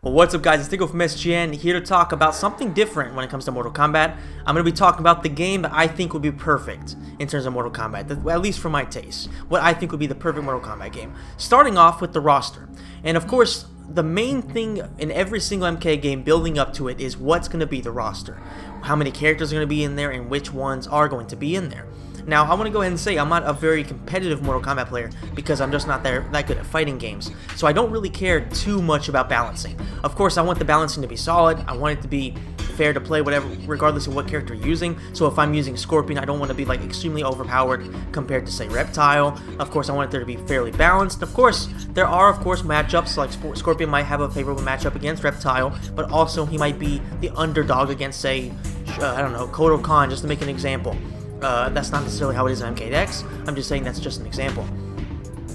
Well, what's up guys, it's Diego from SGN here to talk about something different when it comes to Mortal Kombat. I'm going to be talking about the game that I think would be perfect in terms of Mortal Kombat, at least for my taste. What I think would be the perfect Mortal Kombat game. Starting off with the roster. And of course, the main thing in every single MK game building up to it is what's going to be the roster. How many characters are going to be in there and which ones are going to be in there. Now, I want to go ahead and say I'm not a very competitive Mortal Kombat player because I'm just not that good at fighting games. So I don't really care too much about balancing. Of course, I want the balancing to be solid. I want it to be fair to play whatever, regardless of what character you're using. So if I'm using Scorpion, I don't want to be like extremely overpowered compared to say Reptile. Of course, I want it there to be fairly balanced. Of course, there are matchups like Scorpion might have a favorable matchup against Reptile, but also he might be the underdog against say, I don't know, Kotal Kahn, just to make an example. That's not necessarily how it is in MKX. I'm just saying that's just an example.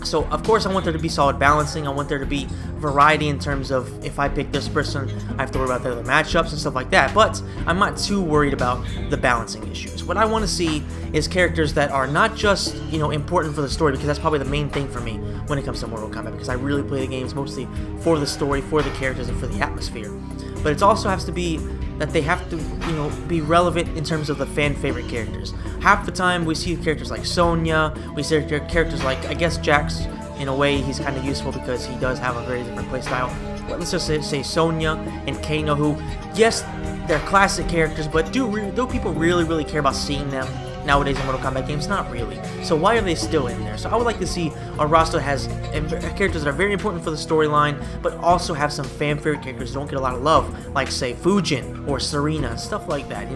So, of course, I want there to be solid balancing. I want there to be variety in terms of if I pick this person, I have to worry about the other matchups and stuff like that. But I'm not too worried about the balancing issues. What I want to see is characters that are not just, important for the story, because that's probably the main thing for me when it comes to Mortal Kombat, because I really play the games mostly for the story, for the characters, and for the atmosphere. But it also has to be that they have to, be relevant in terms of the fan favorite characters. Half the time we see characters like Sonya, we see characters like, I guess Jax, in a way he's kind of useful because he does have a very different playstyle. But let's just say Sonya and Kano, who, yes, they're classic characters, but do people really care about seeing them nowadays in Mortal Kombat games? Not really. So why are they still in there? So I would like to see a roster that has characters that are very important for the storyline, but also have some fan favorite characters that don't get a lot of love, like say Fujin or Serena, stuff like that.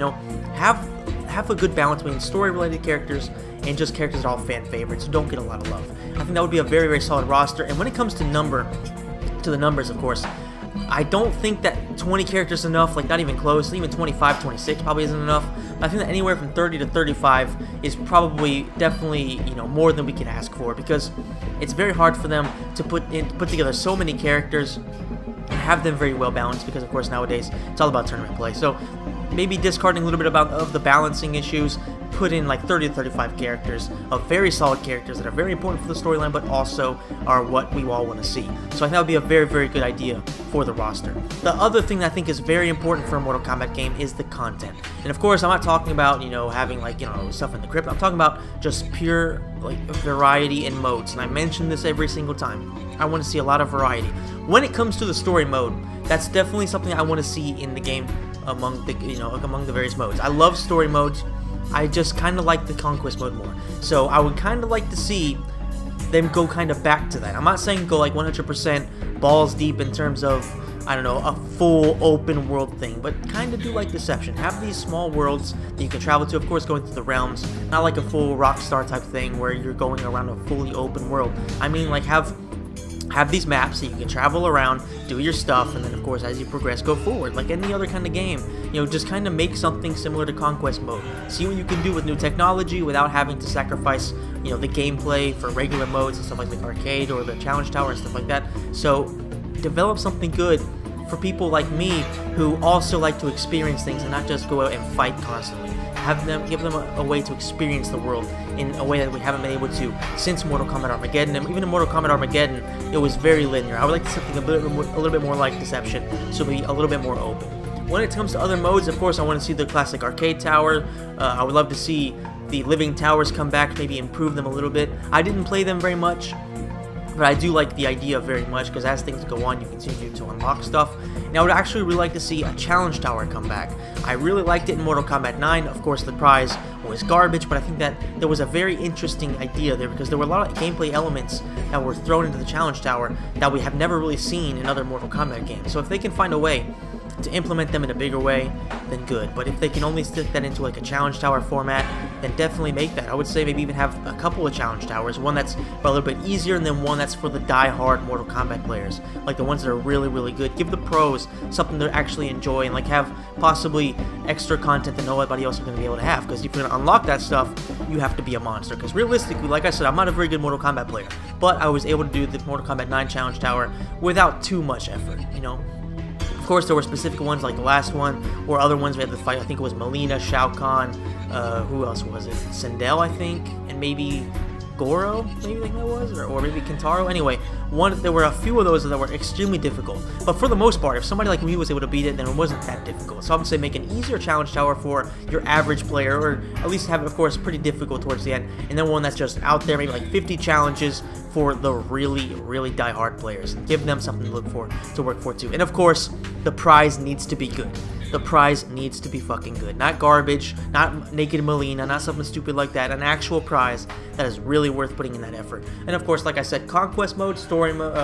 Have a good balance between story-related characters and just characters that are all fan favorites who don't get a lot of love. I think that would be a very solid roster. And when it comes to the numbers, of course, I don't think that 20 characters is enough, like not even close. Even 25, 26 probably isn't enough. I think that anywhere from 30 to 35 is probably definitely, more than we can ask for, because it's very hard for them to put together so many characters and have them very well balanced, because of course nowadays it's all about tournament play. So maybe discarding a little bit of the balancing issues, put in like 30 to 35 characters of very solid characters that are very important for the storyline, but also are what we all want to see. So I think that would be a very good idea for the roster. The other thing that I think is very important for a Mortal Kombat game is the content. And of course, I'm not talking about, having like, stuff in the crypt. I'm talking about just pure like variety in modes. And I mention this every single time. I want to see a lot of variety. When it comes to the story mode, that's definitely something I want to see in the game among the various modes. I love story modes. I just kind of like the conquest mode more. So I would kind of like to see them go kind of back to that. I'm not saying go like 100% balls deep in terms of, I don't know, a full open world thing, but kind of do like Deception. Have these small worlds that you can travel to, of course going through the realms, not like a full Rockstar type thing where you're going around a fully open world. I mean, like have these maps that you can travel around, do your stuff, and then of course as you progress go forward like any other kind of game. Just kind of make something similar to conquest mode. See what you can do with new technology without having to sacrifice the gameplay for regular modes and stuff like the arcade or the challenge tower and stuff like that. So develop something good for people like me who also like to experience things and not just go out and fight constantly. Give them a way to experience the world in a way that we haven't been able to since Mortal Kombat Armageddon. And even in Mortal Kombat Armageddon, it was very linear. I would like to see something a little bit more like Deception, so be a little bit more open. When it comes to other modes, of course, I want to see the classic arcade tower. I would love to see the living towers come back, maybe improve them a little bit. I didn't play them very much, but I do like the idea very much, because as things go on, you continue to unlock stuff. And I would actually really like to see a challenge tower come back. I really liked it in Mortal Kombat 9. Of course, the prize was garbage, but I think that there was a very interesting idea there, because there were a lot of gameplay elements that were thrown into the challenge tower that we have never really seen in other Mortal Kombat games. So if they can find a way to implement them in a bigger way, then good. But if they can only stick that into like a challenge tower format, then definitely make that. I would say maybe even have a couple of challenge towers, one that's a little bit easier and then one that's for the die-hard Mortal Kombat players, like the ones that are really good. Give the pros something to actually enjoy, and like have possibly extra content that nobody else is going to be able to have, because if you're going to unlock that stuff, you have to be a monster. Because realistically, like I said, I'm not a very good Mortal Kombat player, but I was able to do the Mortal Kombat 9 challenge tower without too much effort, Of course, there were specific ones like the last one, or other ones we had to fight. I think it was Melina, Shao Kahn, who else was it? Sindel, I think, and maybe Goro, maybe I think that was, or maybe Kentaro. Anyway, there were a few of those that were extremely difficult. But for the most part, if somebody like me was able to beat it, then it wasn't that difficult. So I would say make an easier challenge tower for your average player, or at least have it, of course, pretty difficult towards the end. And then one that's just out there, maybe like 50 challenges for the really, really die-hard players. Give them something to look for, to work for too. And of course, the prize needs to be good. The prize needs to be fucking good. Not garbage, not Naked Melina, not something stupid like that. An actual prize that is really worth putting in that effort. And of course, like I said, Conquest mode, story mode,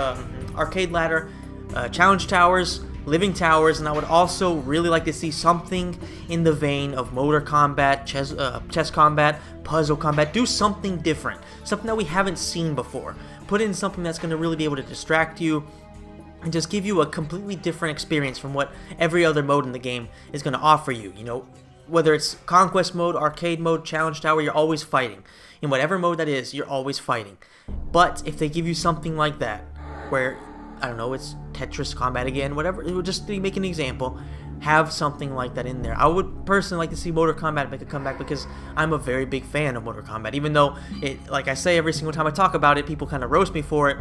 arcade ladder, challenge towers, living towers, and I would also really like to see something in the vein of Mortal Kombat, chess combat, puzzle combat. Do something different. Something that we haven't seen before. Put in something that's going to really be able to distract you, and just give you a completely different experience from what every other mode in the game is going to offer you. You know, whether it's Conquest mode, arcade mode, challenge tower, you're always fighting. In whatever mode that is, you're always fighting. But if they give you something like that, where, I don't know, it's Tetris combat again, whatever, it would just make an example, have something like that in there. I would personally like to see Mortal Kombat make a comeback because I'm a very big fan of Mortal Kombat. Even though, like I say every single time I talk about it, people kind of roast me for it,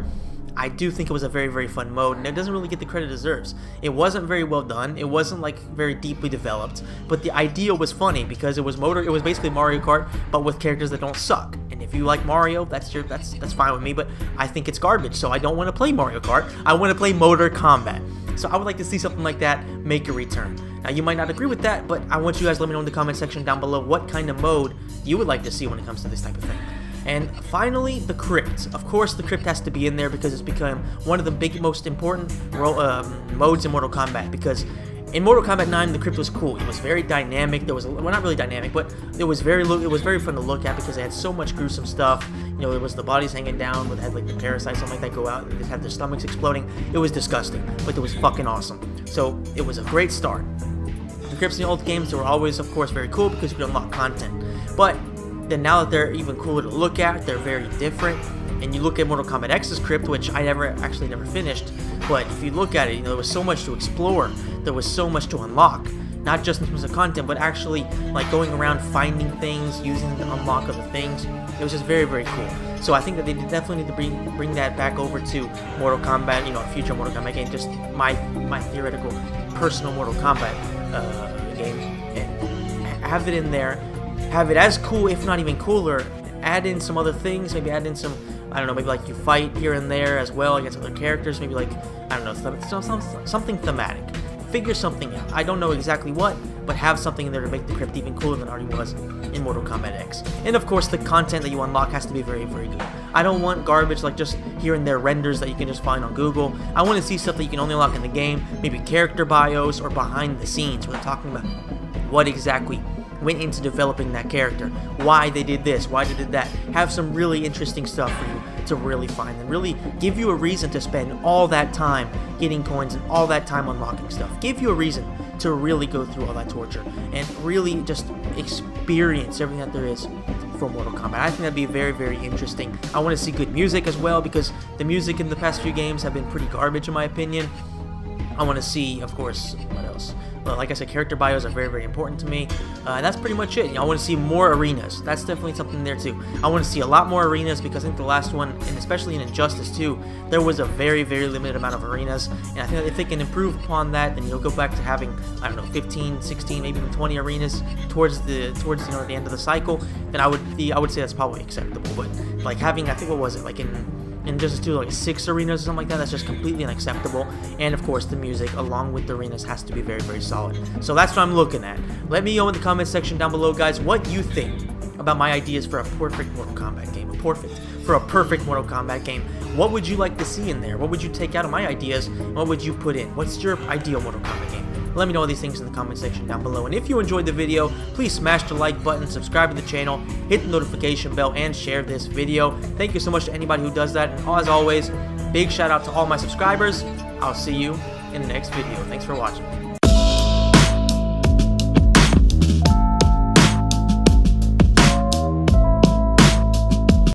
I do think it was a very, very fun mode, and it doesn't really get the credit it deserves. It wasn't very well done. It wasn't like very deeply developed, but the idea was funny because it was basically Mario Kart, but with characters that don't suck. And if you like Mario, that's fine with me. But I think it's garbage, so I don't want to play Mario Kart. I want to play Mortal Kombat. So I would like to see something like that make a return. Now you might not agree with that, but I want you guys to let me know in the comment section down below what kind of mode you would like to see when it comes to this type of thing. And finally, the crypt. Of course, the crypt has to be in there because it's become one of the most important modes in Mortal Kombat. Because in Mortal Kombat 9, the crypt was cool. It was very dynamic. There was, well, not really dynamic, but it was very fun to look at because they had so much gruesome stuff. You know, there was the bodies hanging down, but they had like the parasites, something like that, go out, and they had their stomachs exploding. It was disgusting, but it was fucking awesome. So it was a great start. The crypts in the old games, they were always, of course, very cool because you could unlock content. But then now that they're even cooler to look at, they're very different. And you look at Mortal Kombat X's crypt, which I never finished, but if you look at it, you know, there was so much to explore, there was so much to unlock, not just in terms of content, but actually like going around finding things, using the unlock of the things. It was just very, very cool. So I think that they definitely need to bring that back over to Mortal Kombat, you know, a future Mortal Kombat game, just my theoretical, personal Mortal Kombat game, and have it in there. Have it as cool, if not even cooler. Add in some other things, maybe add in some, I don't know, maybe like you fight here and there as well against other characters, maybe like, I don't know, something thematic. Figure something out. I don't know exactly what, but have something in there to make the crypt even cooler than it already was in Mortal Kombat X. And of course, the content that you unlock has to be very, very good. I don't want garbage like just here and there renders that you can just find on Google. I want to see stuff that you can only unlock in the game, maybe character bios or behind the scenes where they're talking about what exactly went into developing that character, why they did this, why they did that. Have some really interesting stuff for you to really find and really give you a reason to spend all that time getting coins and all that time unlocking stuff. Give you a reason to really go through all that torture and really just experience everything that there is for Mortal Kombat. I think that'd be very, very interesting. I want to see good music as well because the music in the past few games have been pretty garbage in my opinion. I want to see, of course, what else? Well, like I said, character bios are very, very important to me. And that's pretty much it. You know, I want to see more arenas. That's definitely something there too. I want to see a lot more arenas because I think the last one, and especially in Injustice 2, there was a very, very limited amount of arenas. And I think that if they can improve upon that, then you'll go back to having, I don't know, 15, 16, maybe even 20 arenas towards the end of the cycle. Then I would say that's probably acceptable. But like having, I think, what was it, like in Injustice 2, like 6 arenas or something like that, that's just completely unacceptable. And of course, the music along with the arenas has to be very, very solid. So that's what I'm looking at. Let me know in the comment section down below, guys, what you think about my ideas for a perfect Mortal Kombat game. For a perfect Mortal Kombat game. What would you like to see in there? What would you take out of my ideas? What would you put in? What's your ideal Mortal Kombat game? Let me know all these things in the comment section down below. And if you enjoyed the video, please smash the like button, subscribe to the channel, hit the notification bell, and share this video. Thank you so much to anybody who does that. And as always, big shout out to all my subscribers. I'll see you in the next video. Thanks for watching.